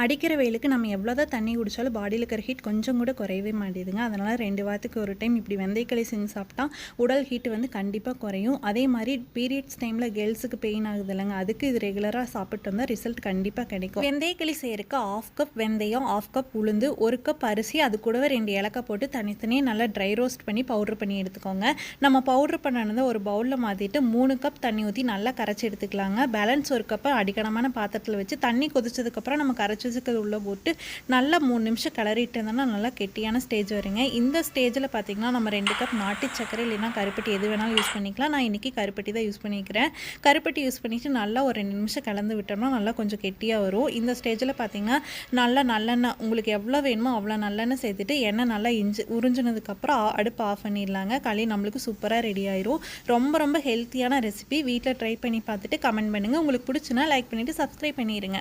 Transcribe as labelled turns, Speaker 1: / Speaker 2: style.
Speaker 1: அடிக்கிற வெயிலுக்கு நம்ம எவ்வளோதான் தண்ணி குடித்தாலும் பாடியில் இருக்கிற ஹீட் கொஞ்சம் கூட குறையவே மாட்டேதுங்க. அதனால் 2 வாரத்துக்கு ஒரு டைம் இப்படி வெந்தயக்களி செஞ்சு சாப்பிட்டா உடல் ஹீட்டு வந்து கண்டிப்பாக குறையும். அதே மாதிரி பீரியட்ஸ் டைமில் கேர்ள்ஸுக்கு பெயின் ஆகுது இல்லைங்க, அதுக்கு இது ரெகுலராக சாப்பிட்டு வந்தால் ரிசல்ட் கண்டிப்பாக கிடைக்கும். வெந்தயக்களி செய்யறதுக்கு 1/2 கப் வெந்தயம், 1/2 கப் உளுந்து, 1 கப் அரிசி, அது கூடவே 2 ஏலக்காய் போட்டு தனித்தனியாக நல்லா ட்ரை ரோஸ்ட் பண்ணி பவுட்ரு பண்ணி எடுத்துக்கோங்க. நம்ம பவுட்ரு பண்ணதை ஒரு பவுலில் மாற்றிட்டு 3 கப் தண்ணி ஊற்றி நல்லா கரைச்சி எடுத்துக்கலாங்க. பேலன்ஸ் 1 கப்பை அடிக்கணமான பாத்திரத்தில் வச்சு தண்ணி கொதிச்சதுக்கப்புறம் நம்ம கரைச்சி உள்ளே போட்டு நல்லா 3 நிமிஷம் கிளறிட்டு இருந்தோம்னா நல்லா கெட்டியான ஸ்டேஜ் வருங்க. இந்த ஸ்டேஜில் பார்த்தீங்கன்னா நம்ம 2 கப் நாட்டு சக்கரை இல்லைன்னா கருப்பட்டி எது வேணாலும் யூஸ் பண்ணிக்கலாம். நான் இன்றைக்கி கருப்பட்டி தான் யூஸ் பண்ணிக்கிறேன். கருப்பட்டி யூஸ் பண்ணிவிட்டு நல்லா ஒரு 2 நிமிஷம் கலந்து விட்டோம்னா நல்லா கொஞ்சம் கெட்டியாக வரும். இந்த ஸ்டேஜில் பார்த்தீங்கன்னா நல்லா நல்லெண்ணெய் உங்களுக்கு எவ்வளோ வேணுமோ அவ்வளோ நல்லெண்ணெய் சேர்த்துட்டு எண்ணெய் நல்லா உறிஞ்சினதுக்கப்புறம் அடுப்பு ஆஃப் பண்ணிடலாங்க. களி நம்மளுக்கு சூப்பராக ரெடி ஆயிரும். ரொம்ப ரொம்ப ஹெல்த்தியான ரெசிபி. வீட்டில் ட்ரை பண்ணி பார்த்துட்டு கமெண்ட் பண்ணுங்கள். உங்களுக்கு பிடிச்சுன்னா லைக் பண்ணிவிட்டு சப்ஸ்கிரைப் பண்ணிடுங்க.